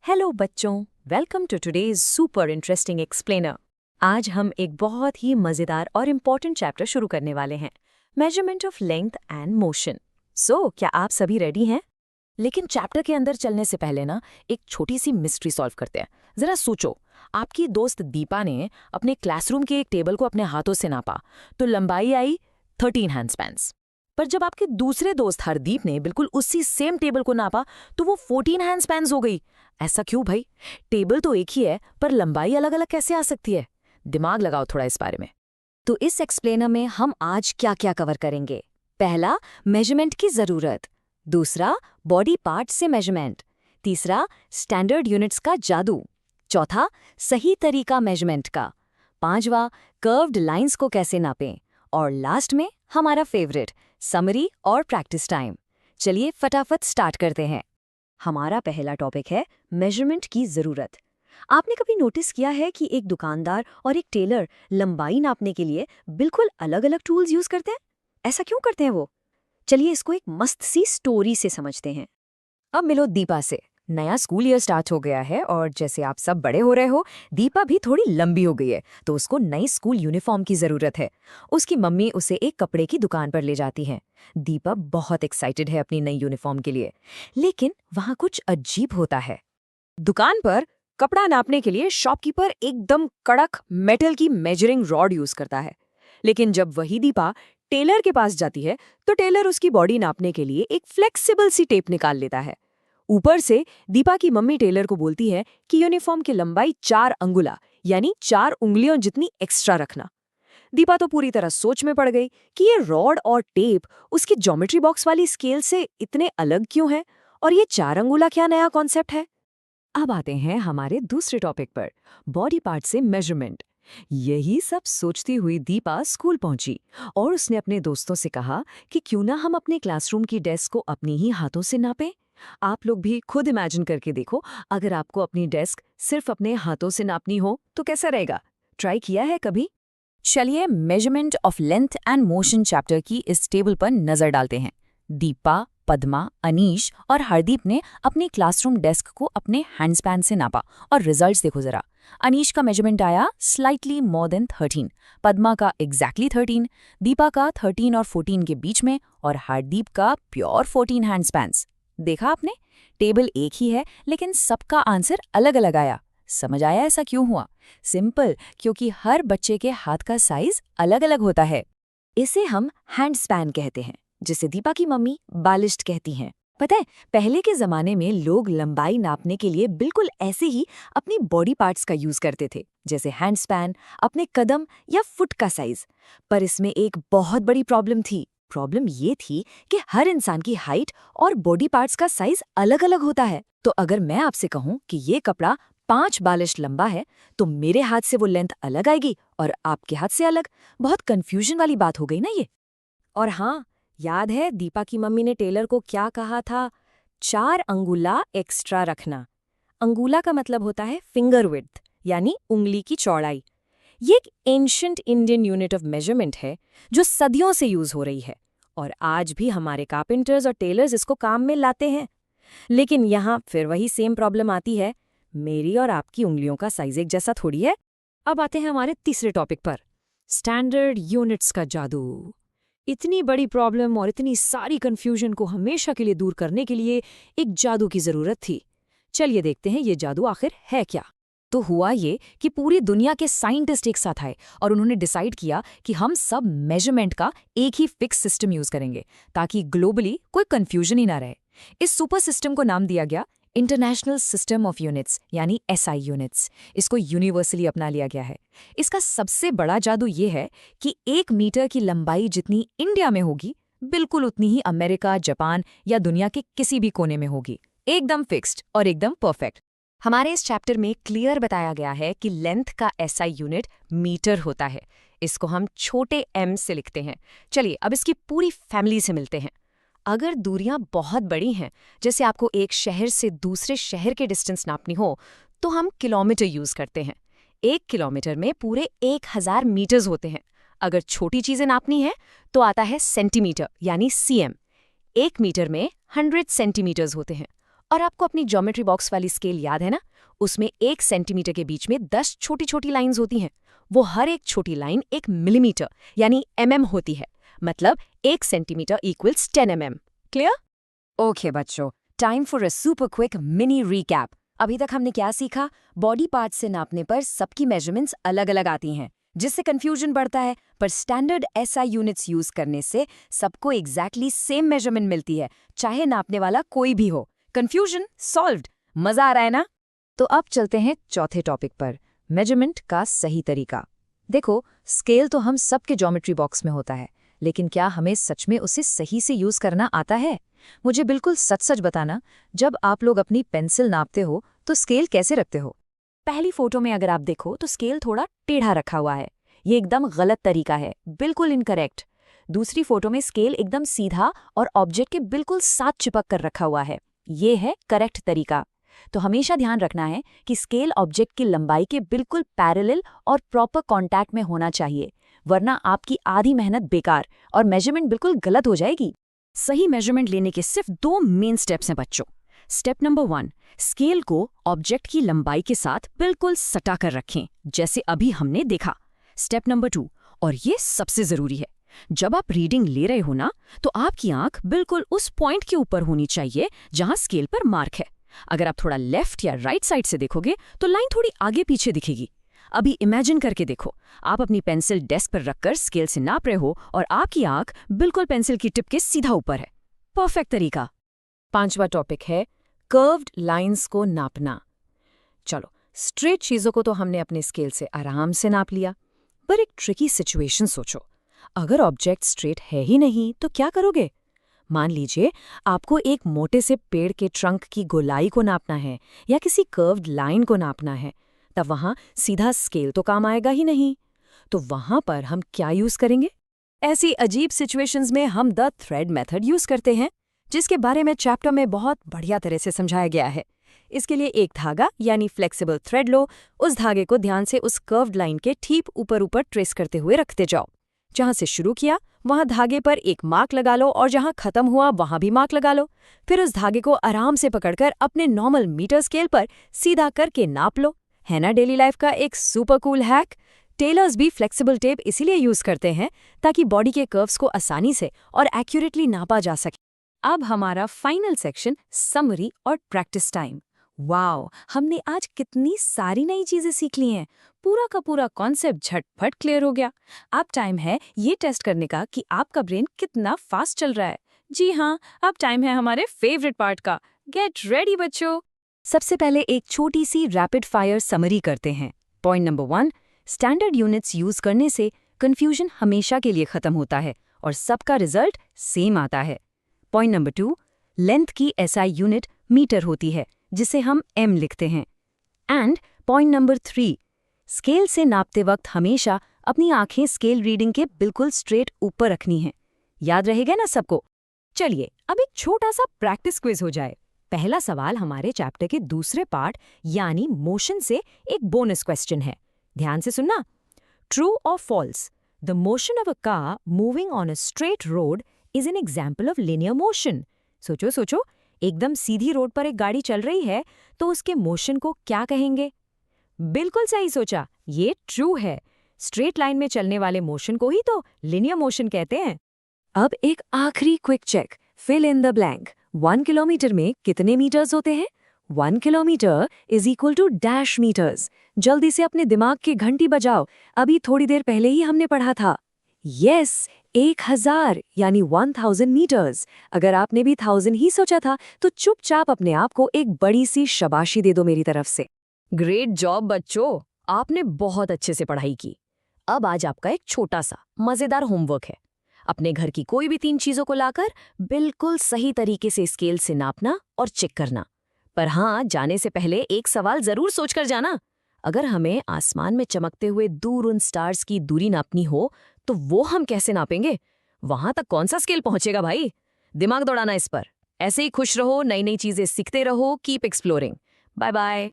Hello बच्चों, welcome to today's super interesting explainer. आज हम एक बहुत ही मज़ेदार और इम्पॉर्टेंट चैप्टर शुरू करने वाले हैं, measurement of length and motion. क्या आप सभी रेडी हैं? लेकिन चैप्टर के अंदर चलने से पहले ना एक छोटी सी मिस्ट्री सॉल्व करते हैं। जरा सोचो, आपकी दोस्त दीपा ने अपने क्लासरूम के एक टेबल को अपने हाथों से नापा तो लंबाई आई 13 हैंडस्पैन्स। पर जब आपके दूसरे दोस्त हरदीप ने बिल्कुल उसी सेम टेबल को नापा तो वो 14 हैंडस्पैन्स हो गई। ऐसा क्यों भाई? टेबल तो एक ही है पर लंबाई अलग अलग कैसे आ सकती है? दिमाग लगाओ थोड़ा इस बारे में। तो इस एक्सप्लेनर में हम आज क्या क्या कवर करेंगे। पहला, मेजरमेंट की जरूरत। दूसरा, बॉडी पार्ट से मेजरमेंट। तीसरा, स्टैंडर्ड यूनिट्स का जादू। चौथा, सही तरीका मेजरमेंट का। पांचवा, कर्व्ड लाइंस को कैसे नापें। और लास्ट में हमारा फेवरेट, समरी और प्रैक्टिस टाइम। चलिए फटाफट स्टार्ट करते हैं। हमारा पहला टॉपिक है मेजरमेंट की जरूरत। आपने कभी नोटिस किया है कि एक दुकानदार और एक टेलर लंबाई नापने के लिए बिल्कुल अलग-अलग टूल्स यूज करते हैं? ऐसा क्यों करते हैं वो? चलिए इसको एक मस्त सी स्टोरी से समझते हैं। अब मिलो दीपा से। नया स्कूल ईयर स्टार्ट हो गया है और जैसे आप सब बड़े हो रहे हो, दीपा भी थोड़ी लंबी हो गई है तो उसको नई स्कूल यूनिफॉर्म की जरूरत है। उसकी मम्मी उसे एक कपड़े की दुकान पर ले जाती हैं। दीपा बहुत एक्साइटेड है अपनी नई यूनिफॉर्म के लिए, लेकिन वहाँ कुछ अजीब होता है। दुकान पर कपड़ा नापने के लिए शॉपकीपर एकदम कड़क मेटल की मेजरिंग रॉड यूज करता है, लेकिन जब वही दीपा टेलर के पास जाती है तो टेलर उसकी बॉडी नापने के लिए एक फ्लेक्सिबल सी टेप निकाल लेता है। ऊपर से दीपा की मम्मी टेलर को बोलती है कि यूनिफॉर्म की लंबाई 4 अंगुला यानी 4 उंगलियों जितनी एक्स्ट्रा रखना। दीपा तो पूरी तरह सोच में पड़ गई कि ये रॉड और टेप उसकी ज्योमेट्री बॉक्स वाली स्केल से इतने अलग क्यों है और ये 4 अंगुला क्या नया कॉन्सेप्ट है। अब आते हैं हमारे दूसरे टॉपिक पर, बॉडी पार्ट से मेजरमेंट। यही सब सोचती हुई दीपा स्कूल पहुंची और उसने अपने दोस्तों से कहा कि क्यों ना हम अपने क्लासरूम की डेस्क को अपनी ही हाथों से नापें। आप लोग भी खुद इमेजिन करके देखो, अगर आपको अपनी डेस्क सिर्फ अपने हाथों से नापनी हो तो कैसा रहेगा? ट्राई किया है कभी? चलिए measurement of length and motion chapter की इस टेबल पर नजर डालते हैं। दीपा, पद्मा, अनीश और हरदीप ने अपनी क्लासरूम डेस्क को अपने हैंडस्पैन से नापा और रिजल्ट्स देखो जरा। अनीश का मेजरमेंट आया स्लाइटली मोर देन 13, पद्मा का एग्जैक्टली 13, दीपा का 13 और 14 के बीच में और हरदीप का प्योर 14 हैंडस्पैन्स। देखा आपने, टेबल एक ही है लेकिन सबका आंसर अलग अलग आया। समझ आया ऐसा क्यों हुआ? सिंपल, क्योंकि हर बच्चे के हाथ का साइज अलग अलग होता है। इसे हम हैंडस्पैन कहते हैं, जिसे दीपा की मम्मी बालिस्ट कहती हैं। पता है, पहले के जमाने में लोग लंबाई नापने के लिए बिल्कुल ऐसे ही अपनी बॉडी पार्ट्स का यूज करते थे, जैसे हैंडस्पैन, अपने कदम या फुट का साइज। पर इसमें एक बहुत बड़ी प्रॉब्लम थी। प्रॉब्लम ये थी कि हर इंसान की हाइट और बॉडी पार्ट्स का साइज अलग अलग होता है। तो अगर मैं आपसे कहूं कि ये कपड़ा 5 बालिश लंबा है तो मेरे हाथ से वो लेंथ अलग आएगी और आपके हाथ से अलग। बहुत कंफ्यूजन वाली बात हो गई ना ये। और हाँ, याद है दीपा की मम्मी ने टेलर को क्या कहा था? 4 अंगुला एक्स्ट्रा रखना। अंगुला का मतलब होता है फिंगर विड्थ, यानी उंगली की चौड़ाई। ये एक ancient Indian unit of measurement है जो सदियों से यूज हो रही है और आज भी हमारे कारपेंटर्स और टेलर्स इसको काम में लाते हैं। लेकिन यहाँ फिर वही सेम प्रॉब्लम आती है, मेरी और आपकी उंगलियों का साइज एक जैसा थोड़ी है। अब आते हैं हमारे तीसरे टॉपिक पर, स्टैंडर्ड यूनिट्स का जादू। इतनी बड़ी प्रॉब्लम और इतनी सारी कंफ्यूजन को हमेशा के लिए दूर करने के लिए एक जादू की जरूरत थी। चलिए देखते हैं ये जादू आखिर है क्या। तो हुआ ये कि पूरी दुनिया के साइंटिस्ट एक साथ आए और उन्होंने डिसाइड किया कि हम सब मेजरमेंट का एक ही फिक्स सिस्टम यूज करेंगे ताकि ग्लोबली कोई कंफ्यूजन ही ना रहे। इस सुपर सिस्टम को नाम दिया गया इंटरनेशनल सिस्टम ऑफ यूनिट्स यानी SI यूनिट्स। इसको यूनिवर्सली अपना लिया गया है। इसका सबसे बड़ा जादू ये है कि 1 मीटर की लंबाई जितनी इंडिया में होगी, बिल्कुल उतनी ही अमेरिका, जापान या दुनिया के किसी भी कोने में होगी। एकदम फिक्स्ड और एकदम परफेक्ट। हमारे इस चैप्टर में क्लियर बताया गया है कि लेंथ का SI यूनिट मीटर होता है। इसको हम छोटे m से लिखते हैं। चलिए अब इसकी पूरी फैमिली से मिलते हैं। अगर दूरियां बहुत बड़ी हैं, जैसे आपको एक शहर से दूसरे शहर के डिस्टेंस नापनी हो, तो हम किलोमीटर यूज करते हैं। 1 किलोमीटर में पूरे 1000 मीटर्स होते हैं। अगर छोटी चीजें नापनी है तो आता है सेंटीमीटर यानी cm। 1 मीटर में 100 सेंटीमीटर्स होते हैं और आपको अपनी ज्योमेट्री बॉक्स वाली स्केल याद है ना? उसमें 1 सेंटीमीटर के बीच में 10 छोटी छोटी लाइंस होती हैं। वो हर एक छोटी लाइन 1 मिलीमीटर यानी होती है। मतलब 1 सेंटीमीटर इक्वल्स 10 क्लियर? ओके बच्चों, time for a super quick mini recap. अभी तक हमने क्या सीखा? बॉडी पार्ट्स से नापने पर सबकी मेजरमेंट्स अलग अलग आती हैं, जिससे कंफ्यूजन बढ़ता है। पर स्टैंडर्ड एसआई यूनिट्स यूज करने से सबको एग्जैक्टली सेम मेजरमेंट मिलती है, चाहे नापने वाला कोई भी हो। Confusion solved. मजा आ रहा है ना? तो अब चलते हैं चौथे टॉपिक पर, मेजरमेंट का सही तरीका। देखो, स्केल तो हम सबके ज्योमेट्री बॉक्स में होता है, लेकिन क्या हमें सच में उसे सही से यूज करना आता है? मुझे बिल्कुल सच सच बताना, जब आप लोग अपनी पेंसिल नापते हो तो स्केल कैसे रखते हो? पहली फोटो में अगर आप देखो तो स्केल थोड़ा टेढ़ा रखा हुआ है। ये एकदम गलत तरीका है, बिल्कुल इनकरेक्ट। दूसरी फोटो में स्केल एकदम सीधा और ऑब्जेक्ट के बिल्कुल साथ चिपक कर रखा हुआ है। ये है करेक्ट तरीका। तो हमेशा ध्यान रखना है कि स्केल ऑब्जेक्ट की लंबाई के बिल्कुल पैरेलल और प्रॉपर कांटेक्ट में होना चाहिए, वरना आपकी आधी मेहनत बेकार और मेजरमेंट बिल्कुल गलत हो जाएगी। सही मेजरमेंट लेने के सिर्फ 2 मेन स्टेप्स हैं बच्चों। स्टेप नंबर 1, स्केल को ऑब्जेक्ट की लंबाई के साथ बिल्कुल सटा कर रखें, जैसे अभी हमने देखा। स्टेप नंबर 2, और ये सबसे जरूरी है, जब आप रीडिंग ले रहे हो ना, तो आपकी आंख बिल्कुल उस पॉइंट के ऊपर होनी चाहिए जहां स्केल पर मार्क है। अगर आप थोड़ा लेफ्ट या राइट साइड से देखोगे तो लाइन थोड़ी आगे पीछे दिखेगी। अभी इमेजिन करके देखो, आप अपनी पेंसिल डेस्क पर रखकर स्केल से नाप रहे हो और आपकी आंख बिल्कुल पेंसिल की टिप के सीधा ऊपर है। परफेक्ट तरीका। 5वां टॉपिक है कर्व्ड लाइंस को नापना। चलो, स्ट्रेट चीजों को तो हमने अपने स्केल से आराम से नाप लिया, पर एक ट्रिकी सिचुएशन सोचो। अगर ऑब्जेक्ट स्ट्रेट है ही नहीं तो क्या करोगे? मान लीजिए आपको एक मोटे से पेड़ के ट्रंक की गोलाई को नापना है या किसी कर्व्ड लाइन को नापना है, तब वहां सीधा स्केल तो काम आएगा ही नहीं। तो वहां पर हम क्या यूज करेंगे? ऐसी अजीब सिचुएशंस में हम द थ्रेड मेथड यूज करते हैं, जिसके बारे में चैप्टर में बहुत बढ़िया तरह से समझाया गया है। इसके लिए एक धागा यानी फ्लेक्सिबल थ्रेड लो, उस धागे को ध्यान से उस कर्व्ड लाइन के ठीक ऊपर ऊपर ट्रेस करते हुए रखते जाओ। जहां से शुरू किया वहां धागे पर एक मार्क लगा लो और जहां खत्म हुआ वहां भी मार्क लगा लो। फिर उस धागे को आराम से पकड़कर अपने नॉर्मल मीटर स्केल पर सीधा करके नाप लो। है ना डेली लाइफ का एक सुपर कूल हैक? टेलर्स भी फ्लेक्सिबल टेप इसीलिए यूज करते हैं ताकि बॉडी के कर्व्स को आसानी से और एक्यूरेटली नापा जा सके। अब हमारा फाइनल सेक्शन, समरी और प्रैक्टिस टाइम। वाओ, हमने आज कितनी सारी नई चीजें सीख ली हैं। पूरा का पूरा कॉन्सेप्ट झटपट क्लियर हो गया। अब टाइम है ये टेस्ट करने का कि आपका ब्रेन कितना फास्ट चल रहा है। जी हाँ, अब टाइम है हमारे फेवरेट पार्ट का। गेट रेडी बच्चों। सबसे पहले एक छोटी सी रैपिड फायर समरी करते हैं। Point number 1, standard units use करने से कंफ्यूजन हमेशा के लिए खत्म होता है और सबका रिजल्ट सेम आता है। पॉइंट नंबर 2, लेंथ की एसआई यूनिट मीटर होती है, जिसे हम m लिखते हैं। एंड पॉइंट नंबर 3, स्केल से नापते वक्त हमेशा अपनी आंखें स्केल रीडिंग के बिल्कुल स्ट्रेट ऊपर रखनी हैं। याद रहेगा ना सबको? चलिए अब एक छोटा सा प्रैक्टिस क्विज हो जाए। पहला सवाल हमारे चैप्टर के दूसरे पार्ट यानी मोशन से एक बोनस क्वेश्चन है। ध्यान से सुनना। ट्रू और false, the motion of a car moving on a straight road is an example of linear motion. सोचो सोचो, एकदम सीधी रोड पर एक गाड़ी चल रही है तो उसके मोशन को क्या कहेंगे? बिल्कुल सही सोचा, ये ट्रू है। स्ट्रेट लाइन में चलने वाले मोशन को ही तो लिनियर मोशन कहते हैं। अब एक आखिरी quick check, fill in the blank. 1 kilometre में कितने मीटर्स होते हैं? 1 kilometre is equal to dash metres. जल्दी से अपने दिमाग की घंटी बजाओ, अभी थोड़ी देर पहले ही हमने पढ़ा था। यस, 1000 यानी 1000 मीटर्स। अगर आपने भी 1000 ही सोचा था तो चुपचाप अपने आप को एक बड़ी सी शाबाशी दे दो मेरी तरफ से। ग्रेट जॉब बच्चों, आपने बहुत अच्छे से पढ़ाई की। अब आज आपका एक छोटा सा मजेदार होमवर्क है। अपने घर की कोई भी 3 चीजों को लाकर बिल्कुल सही तरीके से स्केल से नापना और चेक करना। पर हाँ, जाने से पहले एक सवाल जरूर सोचकर जाना। अगर हमें आसमान में चमकते हुए दूर उन स्टार्स की दूरी नापनी हो तो वो हम कैसे नापेंगे? वहां तक कौन सा स्केल पहुंचेगा भाई? दिमाग दौड़ाना इस पर। ऐसे ही खुश रहो, नई नई चीजें सीखते रहो, कीप एक्सप्लोरिंग। Bye bye.